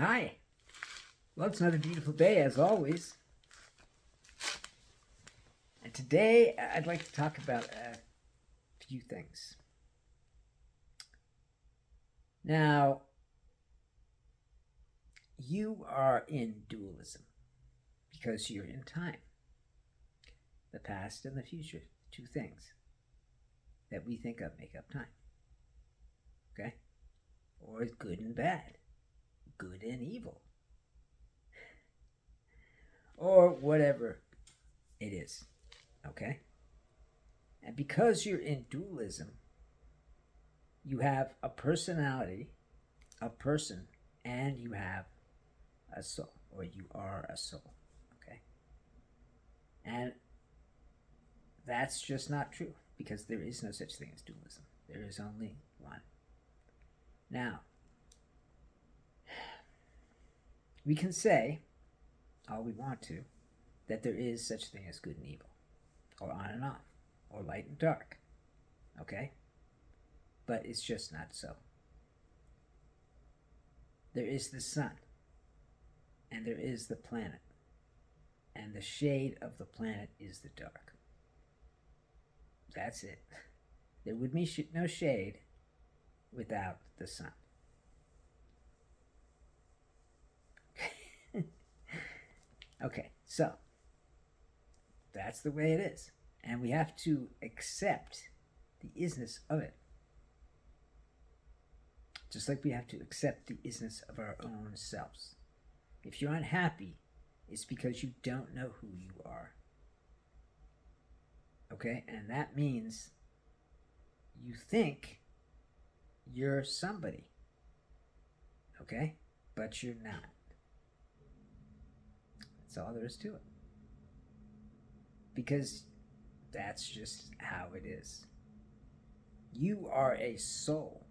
Hi. Well, it's another beautiful day as always. And today I'd like to talk about a few things. Now, you are in dualism because you're in time. The past and the future, two things that we think of make up time. Okay? Or good and bad, good and evil, or whatever it is. Okay? And because you're in dualism, you have a personality, a person, and you have a soul, or you are a soul. Okay? And that's just not true because there is no such thing as dualism. There is only one. Now, we can say all we want to that there is such a thing as good and evil, or on and off, or light and dark. Okay? But it's just not so. There is the sun, and there is the planet, and the shade of the planet is the dark. That's it. There would be no shade without the sun. Okay, so that's the way it is. And we have to accept the isness of it. Just like we have to accept the isness of our own selves. If you're unhappy, it's because you don't know who you are. Okay? And that means you think you're somebody. Okay? But you're not. That's all there is to it. Because that's just how it is. You are a soul.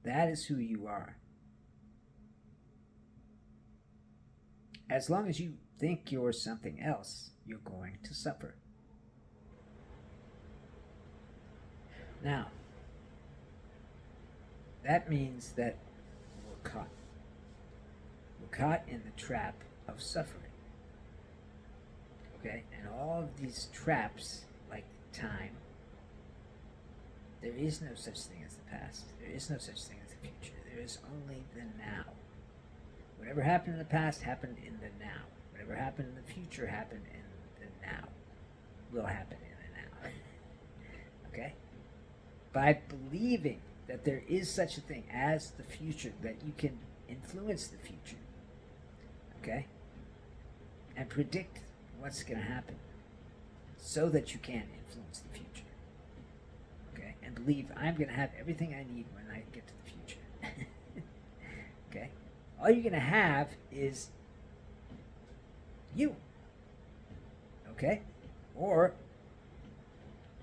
That is who you are. As long as you think you're something else, you're going to suffer. Now, that means that we're caught. We're caught in the trap of suffering. Okay? And all of these traps, like time, there is no such thing as the past. There is no such thing as the future. There is only the now. Whatever happened in the past happened in the now. Whatever happened in the future happened in the now. Will happen in the now. Okay? By believing that there is such a thing as the future, that you can influence the future, okay? And predict what's going to happen so that you can influence the future. Okay? And believe I'm going to have everything I need when I get to the future. Okay? All you're going to have is you. Okay? Or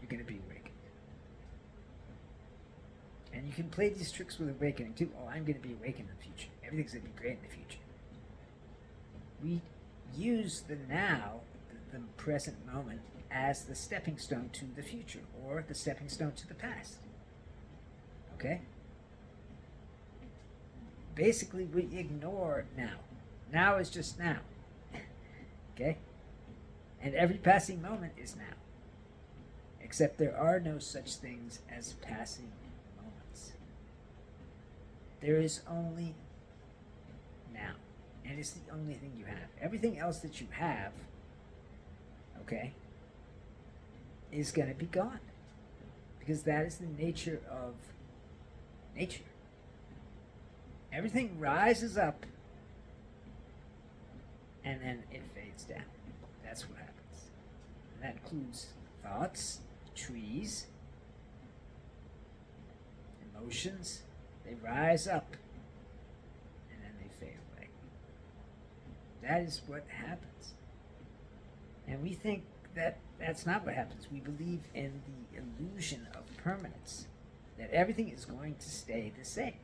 you're going to be awakened. And you can play these tricks with awakening too. Oh, I'm going to be awakened in the future. Everything's going to be great in the future. We use the now, the present moment, as the stepping stone to the future, or the stepping stone to the past. Okay? Basically, we ignore now. Now is just now. Okay? And every passing moment is now. Except there are no such things as passing moments. There is only now. And it's the only thing you have. Everything else that you have, okay, is going to be gone. Because that is the nature of nature. Everything rises up and then it fades down. That's what happens. And that includes thoughts, trees, emotions. They rise up and then they fade away. That is what happens. And we think that that's not what happens. We believe in the illusion of permanence, that everything is going to stay the same,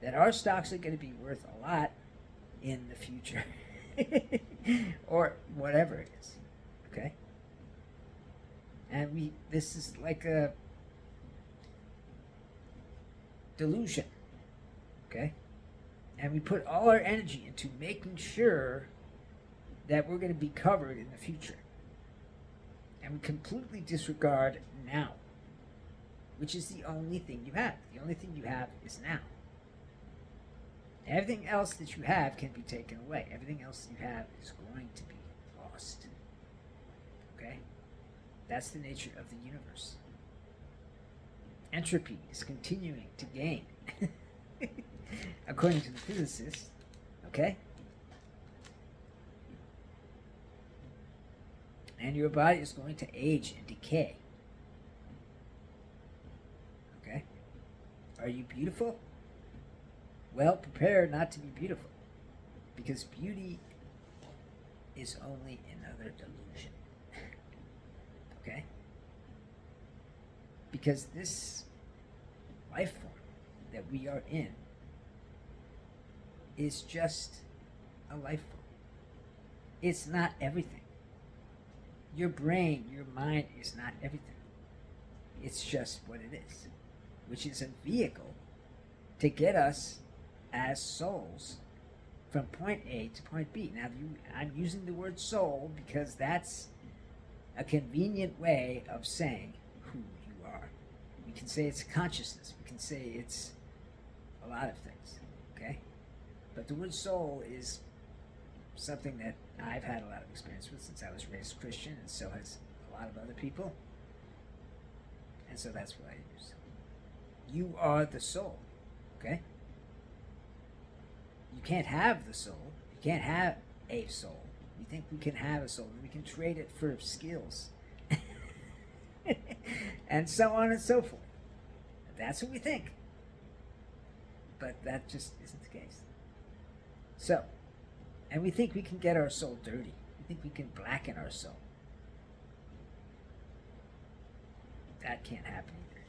that our stocks are going to be worth a lot in the future, or whatever it is. Okay? And this is like a delusion. Okay? And we put all our energy into making sure that we're going to be covered in the future. And we completely disregard now, which is the only thing you have. The only thing you have is now. Everything else that you have can be taken away. Everything else you have is going to be lost. Okay? That's the nature of the universe. Entropy is continuing to gain. According to the physicists. Okay? And your body is going to age and decay. Okay? Are you beautiful? Well, prepare not to be beautiful. Because beauty is only another delusion. Okay? Because this life form that we are in is just a life form. It's not everything. Your brain, your mind is not everything. It's just what it is, which is a vehicle to get us as souls from point A to point B. Now, I'm using the word soul because that's a convenient way of saying who you are. We can say it's consciousness. We can say it's a lot of things, okay? But the word soul is something that I've had a lot of experience with since I was raised Christian, and so has a lot of other people. And so that's what I use. You are the soul, okay? You can't have the soul. You can't have a soul. You think we can have a soul, we can trade it for skills. And so on and so forth. That's what we think. But that just isn't the case. So, and we think we can get our soul dirty. We think we can blacken our soul. That can't happen either.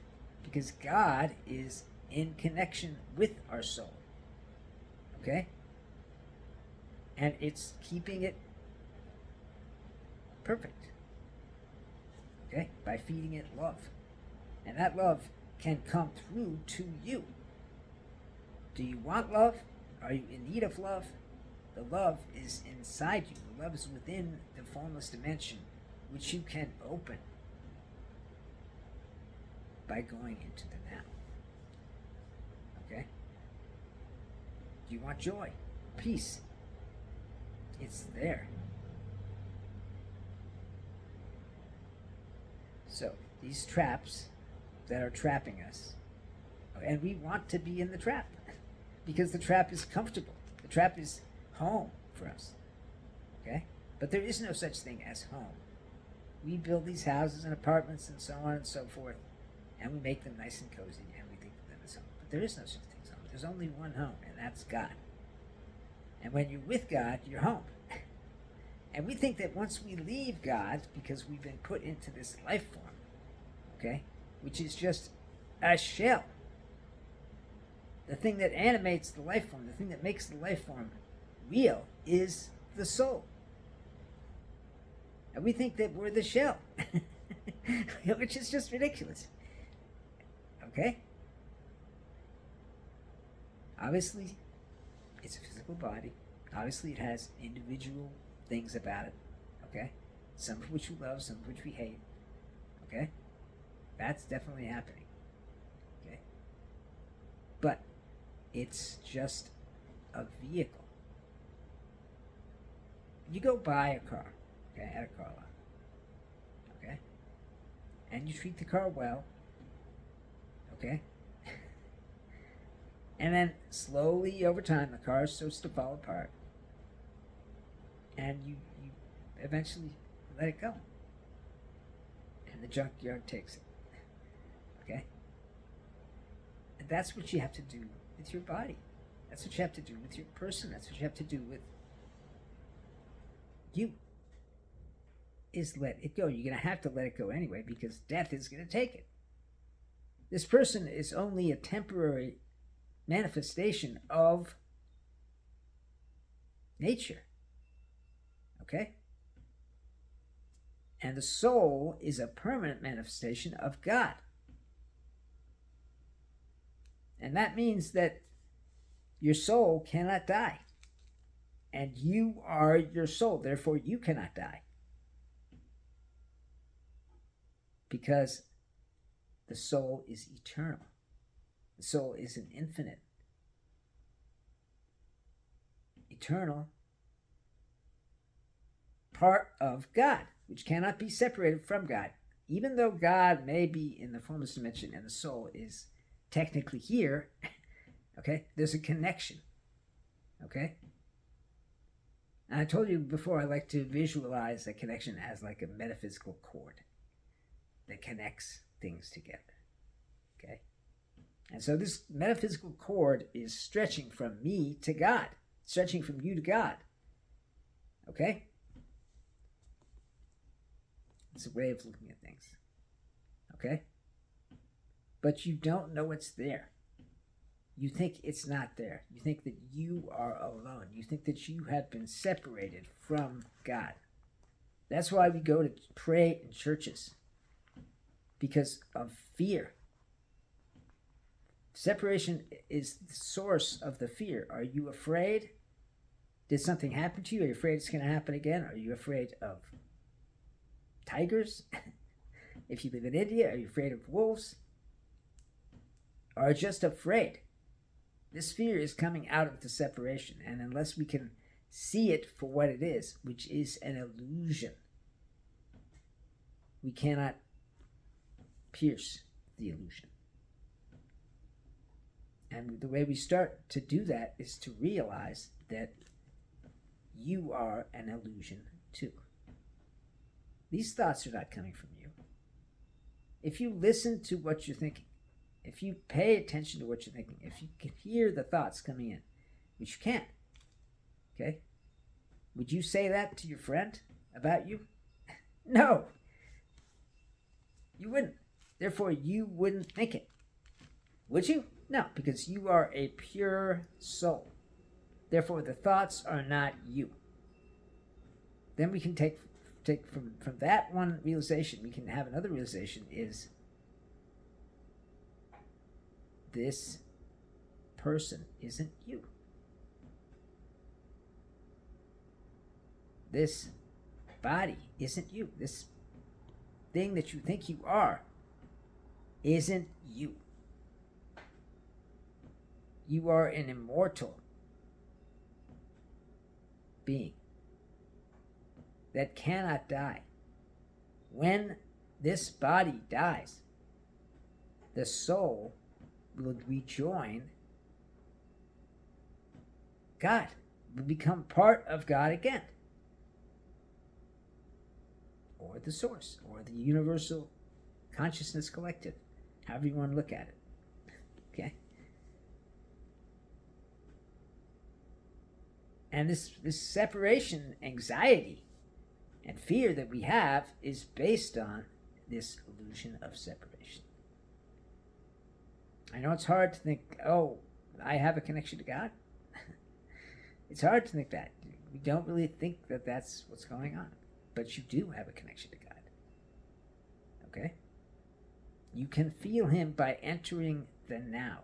Because God is in connection with our soul. Okay? And it's keeping it perfect. Okay? By feeding it love. And that love can come through to you. Do you want love? Are you in need of love? The love is inside you. The love is within the formless dimension, which you can open by going into the now. Okay? Do you want joy? Peace? It's there. So, these traps that are trapping us, and we want to be in the trap because the trap is comfortable. The trap is home for us. Okay? But there is no such thing as home. We build these houses and apartments and so on and so forth, and we make them nice and cozy, and we think of them as home. But there is no such thing as home. There's only one home, and that's God. And when you're with God, you're home. And we think that once we leave God, because we've been put into this life form, okay, which is just a shell, the thing that animates the life form, the thing that makes the life form real is the soul. And we think that we're the shell, which is just ridiculous. Okay? Obviously, it's a physical body. Obviously, it has individual things about it. Okay? Some of which we love, some of which we hate. Okay? That's definitely happening. Okay? But it's just a vehicle. You go buy a car, okay, at a car lot, okay, and you treat the car well, okay, and then slowly over time the car starts to fall apart, and you eventually let it go, and the junkyard takes it, okay, and that's what you have to do with your body. That's what you have to do with your person. That's what you have to do with you, is let it go. You're going to have to let it go anyway because death is going to take it. This person is only a temporary manifestation of nature. Okay? And the soul is a permanent manifestation of God. And that means that Your soul cannot die. And you are your soul. Therefore, you cannot die. Because the soul is eternal. The soul is an infinite, eternal part of God, which cannot be separated from God. Even though God may be in the formless dimension and the soul is technically here, okay, there's a connection, okay? And I told you before, I like to visualize that connection as like a metaphysical cord that connects things together, okay? And so this metaphysical cord is stretching from me to God, stretching from you to God, okay? It's a way of looking at things, okay? But you don't know it's there. You think it's not there. You think that you are alone. You think that you have been separated from God. That's why we go to pray in churches, because of fear. Separation is the source of the fear. Are you afraid? Did something happen to you? Are you afraid it's going to happen again? Are you afraid of tigers? If you live in India, are you afraid of wolves? Or just afraid? This fear is coming out of the separation, and unless we can see it for what it is, which is an illusion, we cannot pierce the illusion. And the way we start to do that is to realize that you are an illusion too. These thoughts are not coming from you. If you listen to what you're thinking, if you pay attention to what you're thinking, if you can hear the thoughts coming in, which you can, okay? Would you say that to your friend about you? No. You wouldn't. Therefore, you wouldn't think it. Would you? No, because you are a pure soul. Therefore, the thoughts are not you. Then we can take from that one realization, we can have another realization is this person isn't you. This body isn't you. This thing that you think you are isn't you. You are an immortal being that cannot die. When this body dies, the soul will rejoin God, will become part of God again, or the source, or the universal consciousness collective, however you want to look at it. Okay? And this separation anxiety and fear that we have is based on this illusion of separation. I know it's hard to think, oh, I have a connection to God. It's hard to think that. We don't really think that that's what's going on. But you do have a connection to God. Okay? You can feel Him by entering the now.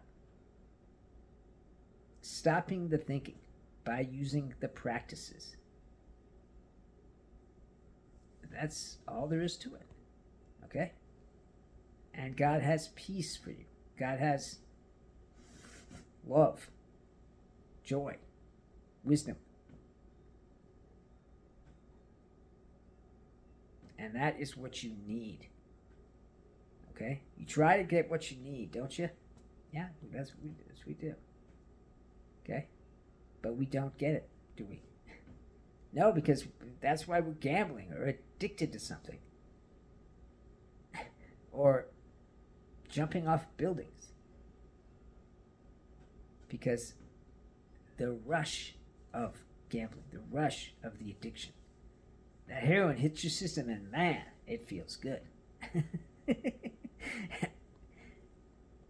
Stopping the thinking by using the practices. That's all there is to it. Okay? And God has peace for you. God has love, joy, wisdom. And that is what you need. Okay? You try to get what you need, don't you? Yeah, that's what we do. Okay? But we don't get it, do we? No, because that's why we're gambling or addicted to something. Or jumping off buildings. Because the rush of gambling, the rush of the addiction, that heroin hits your system and man, it feels good.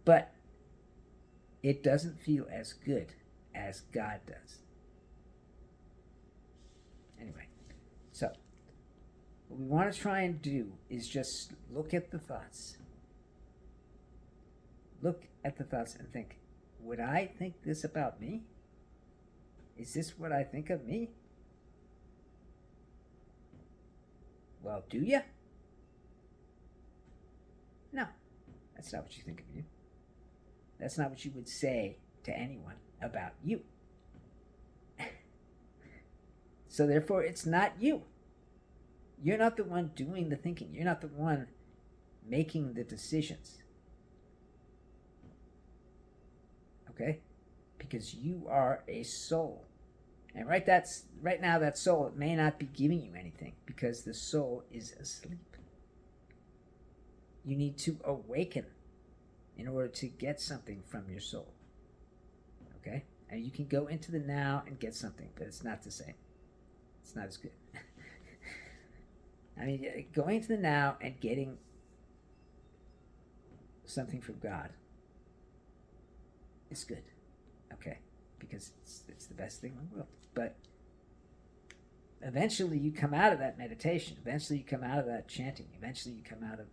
But it doesn't feel as good as God does. Anyway, so what we want to try and do is just look at the thoughts. Look at the thoughts and think, would I think this about me? Is this what I think of me? Well, do you? No, that's not what you think of you. That's not what you would say to anyone about you. So therefore, it's not you. You're not the one doing the thinking. You're not the one making the decisions. Okay? Because you are a soul. And right now that soul, it may not be giving you anything because the soul is asleep. You need to awaken in order to get something from your soul. Okay? And you can go into the now and get something, but it's not the same. It's not as good. I mean, going to the now and getting something from God is good. Okay? Because it's the best thing in the world. But eventually you come out of that meditation. Eventually you come out of that chanting. Eventually you come out of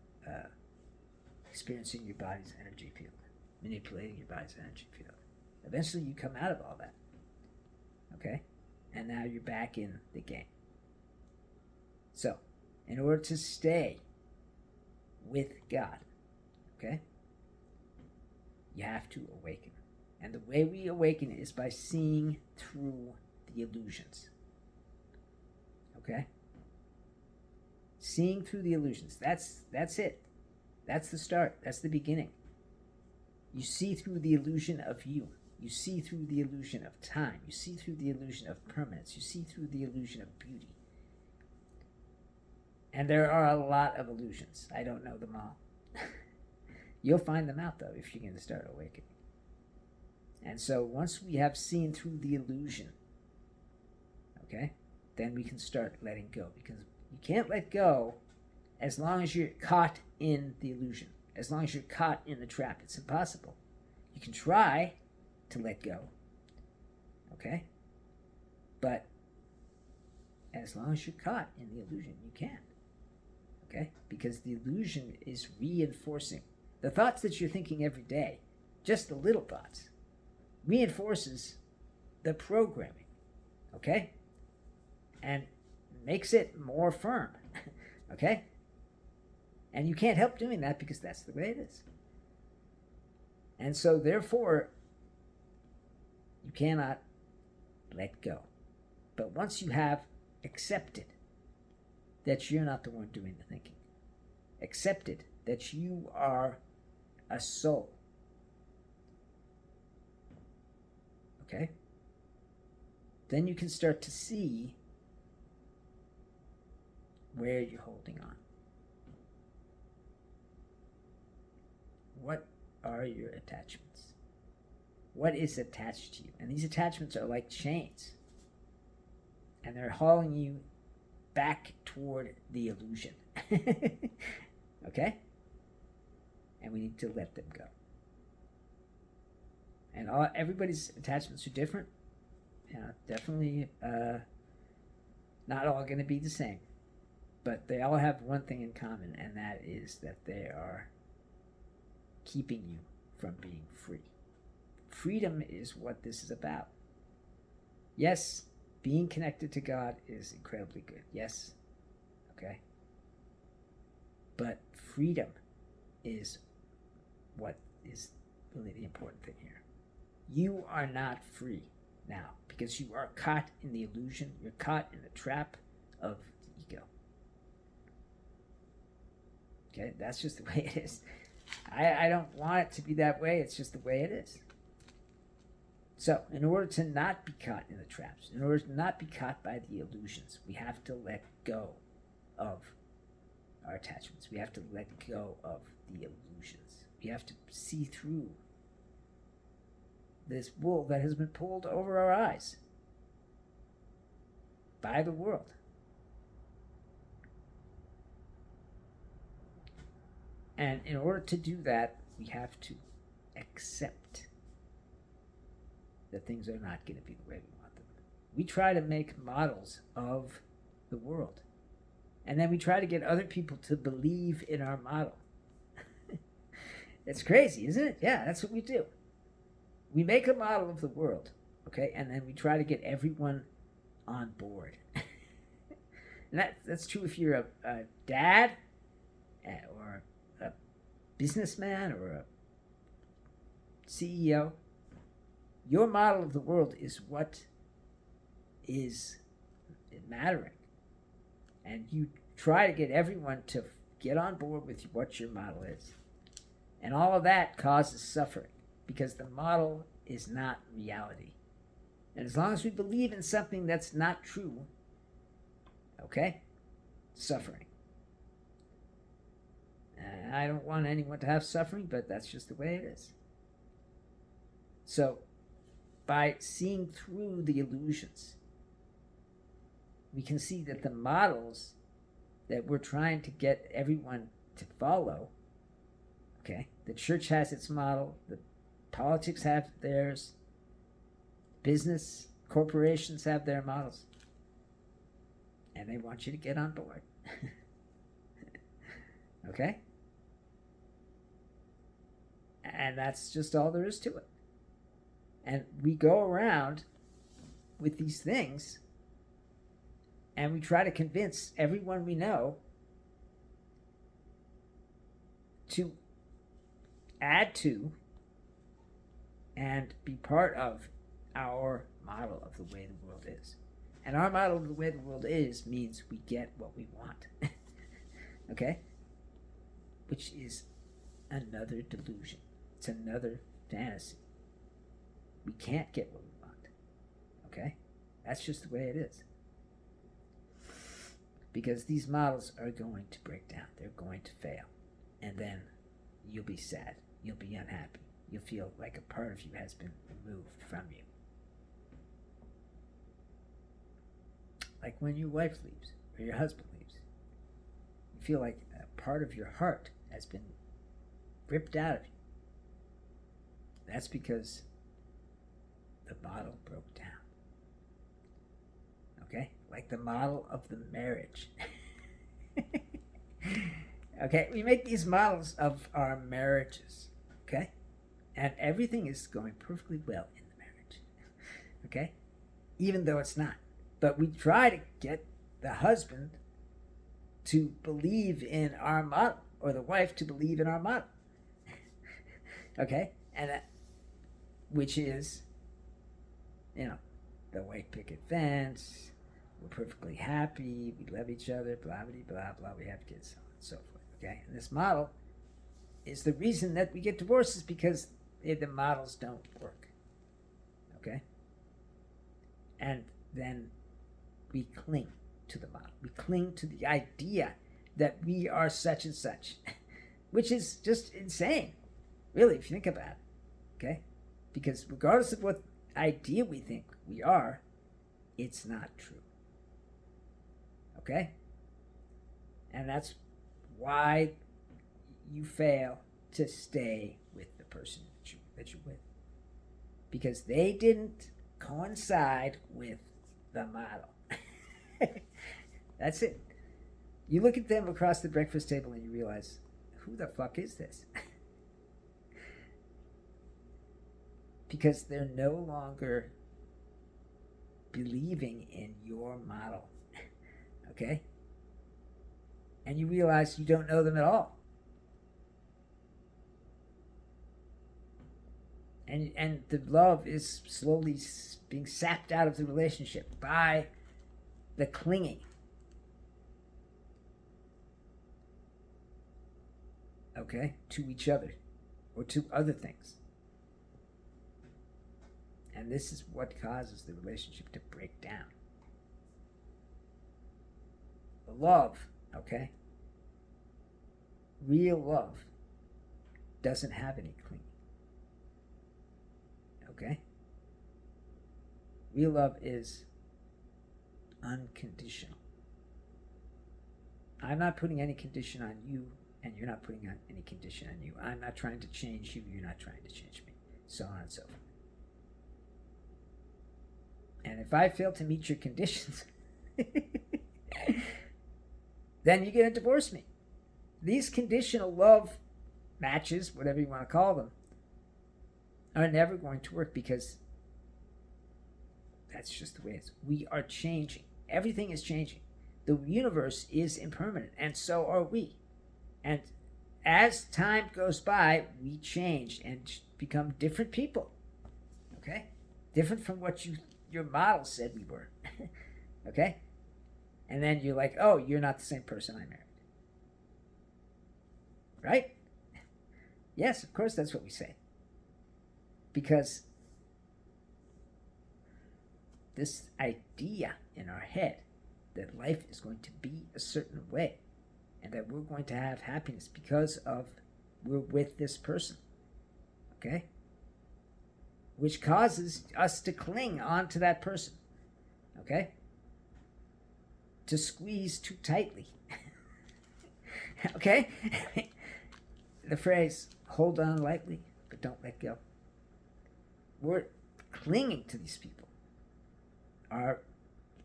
experiencing your body's energy field, manipulating your body's energy field. Eventually you come out of all that. Okay? And now you're back in the game. So, in order to stay with God, okay, you have to awaken. And the way we awaken is by seeing through the illusions. Okay? Seeing through the illusions. That's it. That's the start. That's the beginning. You see through the illusion of you. You see through the illusion of time. You see through the illusion of permanence. You see through the illusion of beauty. And there are a lot of illusions. I don't know them all. You'll find them out, though, if you're going to start awakening. And so once we have seen through the illusion, okay, then we can start letting go. Because you can't let go as long as you're caught in the illusion. As long as you're caught in the trap. It's impossible. You can try to let go, okay? But as long as you're caught in the illusion, you can't, okay? Because the illusion is reinforcing the thoughts that you're thinking every day, just the little thoughts, reinforces the programming, okay? And makes it more firm, okay? And you can't help doing that because that's the way it is. And so therefore, you cannot let go. But once you have accepted that you're not the one doing the thinking, accepted that you are a soul, okay, then you can start to see where you're holding on. What are your attachments? What is attached to you? And these attachments are like chains. And they're hauling you back toward the illusion. Okay? And we need to let them go. And everybody's attachments are different. Definitely not all going to be the same. But they all have one thing in common, and that is that they are keeping you from being free. Freedom is what this is about. Yes, being connected to God is incredibly good. Yes. Okay. But freedom is what is really the important thing here. You are not free now because you are caught in the illusion. You're caught in the trap of the ego. Okay, that's just the way it is. I don't want it to be that way. It's just the way it is. So, in order to not be caught in the traps, in order to not be caught by the illusions, we have to let go of our attachments. We have to let go of the illusions. We have to see through this wool that has been pulled over our eyes by the world. And in order to do that, we have to accept that things are not going to be the way we want them. We try to make models of the world. And then we try to get other people to believe in our model. It's crazy, isn't it? Yeah, that's what we do. We make a model of the world, Okay, and then we try to get everyone on board. And that's true if you're a dad or a businessman or a CEO. Your model of the world is what is mattering. And you try to get everyone to get on board with what your model is. And all of that causes suffering because the model is not reality. And as long as we believe in something that's not true, okay, suffering. I don't want anyone to have suffering, but that's just the way it is. So, by seeing through the illusions, we can see that the models that we're trying to get everyone to follow, okay, the church has its model, the politics have theirs, business corporations have their models, and they want you to get on board. Okay? And that's just all there is to it. And we go around with these things and we try to convince everyone we know to add to and be part of our model of the way the world is. And our model of the way the world is means we get what we want. Okay? Which is another delusion. It's another fantasy. We can't get what we want. Okay? That's just the way it is. Because these models are going to break down. They're going to fail. And then you'll be sad. You'll be unhappy. You'll feel like a part of you has been removed from you. Like when your wife leaves or your husband leaves. You feel like a part of your heart has been ripped out of you. That's because the model broke down. Okay? Like the model of the marriage. Okay? We make these models of our marriages. Okay? And everything is going perfectly well in the marriage. Okay? Even though it's not. But we try to get the husband to believe in our model, or the wife to believe in our model. Okay? And which is, the white picket fence, we're perfectly happy, we love each other, blah, blah, blah, blah, we have kids, so on and so forth. Okay? And this model is the reason that we get divorces, because the models don't work. Okay? And then we cling to the model. We cling to the idea that we are such and such, which is just insane, really, if you think about it. Okay? Because regardless of what idea we think we are, it's not true. Okay? And that's why you fail to stay with the person that you're with. Because they didn't coincide with the model. That's it. You look at them across the breakfast table and you realize, who the fuck is this? Because they're no longer believing in your model. Okay? And you realize you don't know them at all. And the love is slowly being sapped out of the relationship by the clinging. Okay? To each other. Or to other things. And this is what causes the relationship to break down. The love, okay? Real love doesn't have any clinging. Okay? Real love is unconditional. I'm not putting any condition on you, and you're not putting on any condition on you. I'm not trying to change you, you're not trying to change me. So on and so forth. And if I fail to meet your conditions, then you're going to divorce me. These conditional love matches, whatever you want to call them, are never going to work, because That's just the way it is. We are changing. Everything is changing. The universe is impermanent, and so are we. And as time goes by, we change and become different people. Okay? Different from what your model said we were. Okay? And then you're like, oh, you're not the same person I married. Right? Yes, of course that's what we say. Because this idea in our head that life is going to be a certain way and that we're going to have happiness because of we're with this person. Okay? Which causes us to cling on to that person. Okay? To squeeze too tightly. Okay? The phrase, hold on lightly, but don't let go. We're clinging to these people. Our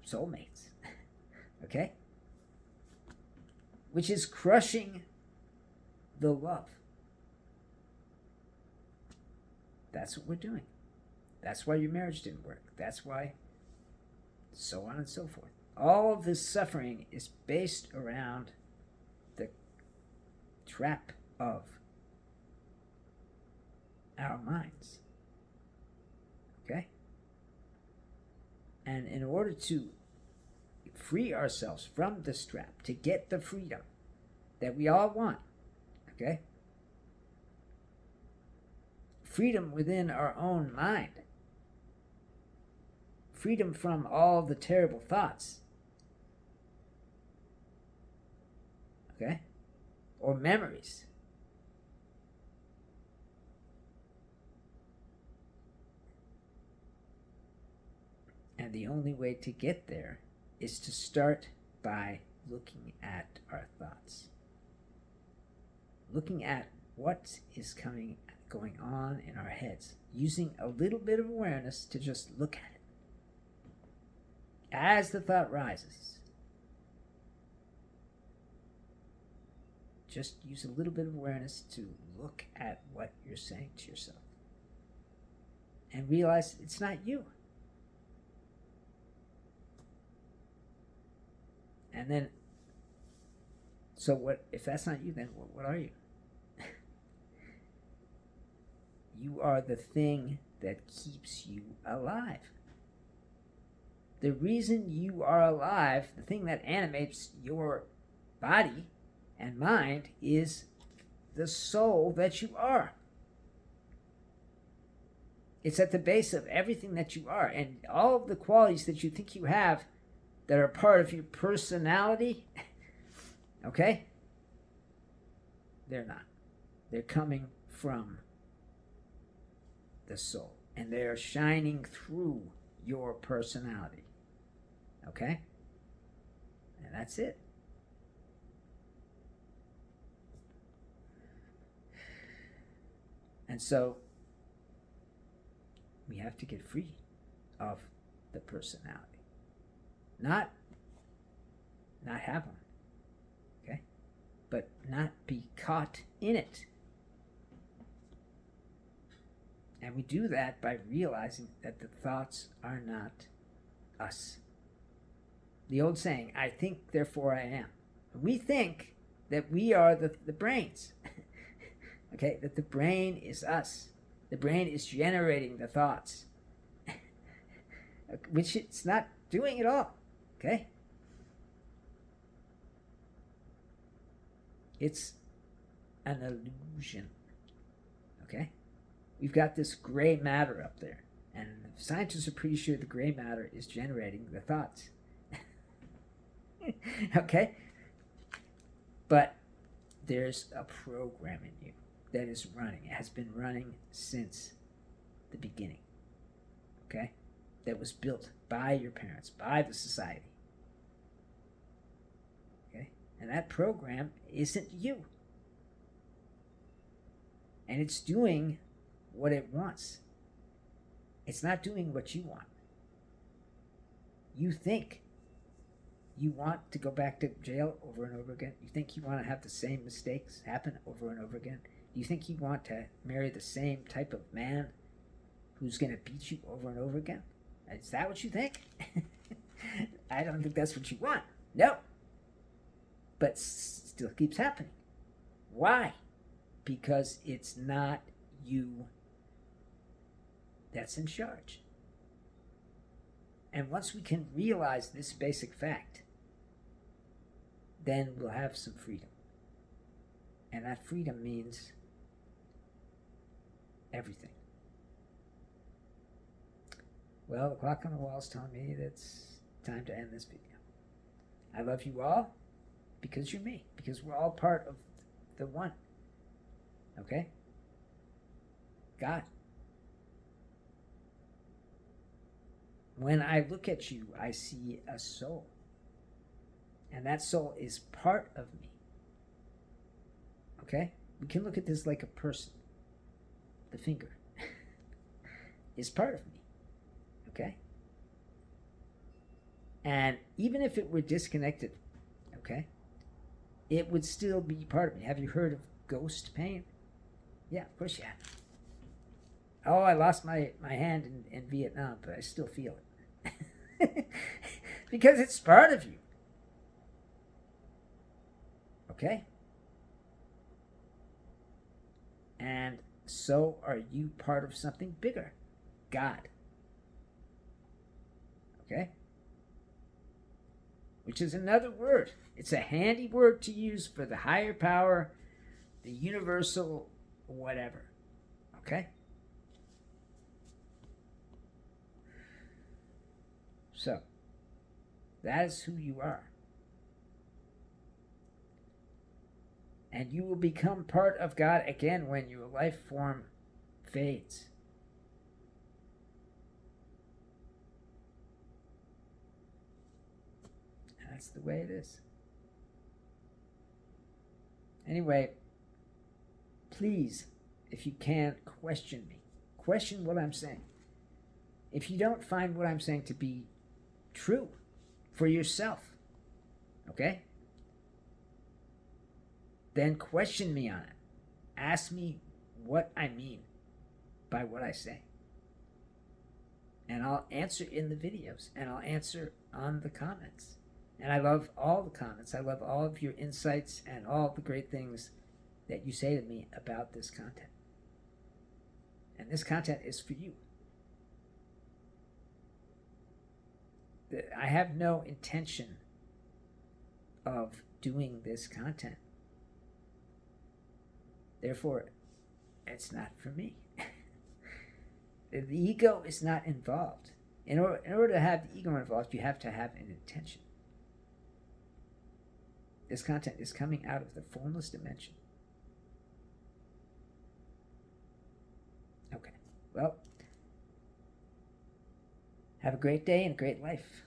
soulmates. Okay? Which is crushing the love. That's what we're doing. That's why your marriage didn't work. That's why so on and so forth. All of this suffering is based around the trap of our minds. Okay? And in order to free ourselves from this trap, to get the freedom that we all want, okay? Freedom within our own mind. Freedom from all the terrible thoughts. Okay? Or memories. And the only way to get there is to start by looking at our thoughts. Looking at what is going on in our heads. Using a little bit of awareness to just look at it. As the thought rises, just use a little bit of awareness to look at what you're saying to yourself. And realize it's not you. And then, so what, if that's not you, then what are you? You are the thing that keeps you alive. The reason you are alive, the thing that animates your body and mind, is the soul that you are. It's at the base of everything that you are. And all of the qualities that you think you have that are part of your personality, okay? They're not. They're coming from the soul. And they are shining through your personality. Okay? And that's it. And so, we have to get free of the personality. Not have one. Okay? But not be caught in it. And we do that by realizing that the thoughts are not us. The old saying, I think, therefore I am. We think that we are the brains. Okay? That the brain is us. The brain is generating the thoughts. Which it's not doing at all. Okay? It's an illusion. Okay? We've got this gray matter up there. And scientists are pretty sure the gray matter is generating the thoughts. Okay? But there's a program in you that is running. It has been running since the beginning. Okay? That was built by your parents, by the society. Okay? And that program isn't you. And it's doing what it wants. It's not doing what you want. You think you want to go back to jail over and over again. You think you want to have the same mistakes happen over and over again. You think you want to marry the same type of man who's going to beat you over and over again. Is that what you think? I don't think that's what you want. No. But still keeps happening. Why? Because it's not you that's in charge. And once we can realize this basic fact, then we'll have some freedom. And that freedom means everything. Well, the clock on the wall is telling me that it's time to end this video. I love you all because you're me, because we're all part of the one. Okay? God. When I look at you, I see a soul. And that soul is part of me. Okay? We can look at this like a person. The finger is part of me. Okay? And even if it were disconnected, okay, it would still be part of me. Have you heard of ghost pain? Yeah, of course you have. Oh, I lost my hand in Vietnam, but I still feel it. Because it's part of you. Okay? And so are you part of something bigger. God. Okay? Which is another word. It's a handy word to use for the higher power, the universal, whatever. Okay? So, that is who you are. And you will become part of God again when your life form fades. And that's the way it is. Anyway, please, if you can, question me. Question what I'm saying. If you don't find what I'm saying to be true for yourself, okay? Then question me on it. Ask me what I mean by what I say. And I'll answer in the videos, and I'll answer on the comments. And I love all the comments. I love all of your insights and all the great things that you say to me about this content. And this content is for you. I have no intention of doing this content. Therefore, it's not for me. The ego is not involved. In order to have the ego involved, you have to have an intention. This content is coming out of the formless dimension. Okay, well, have a great day and a great life.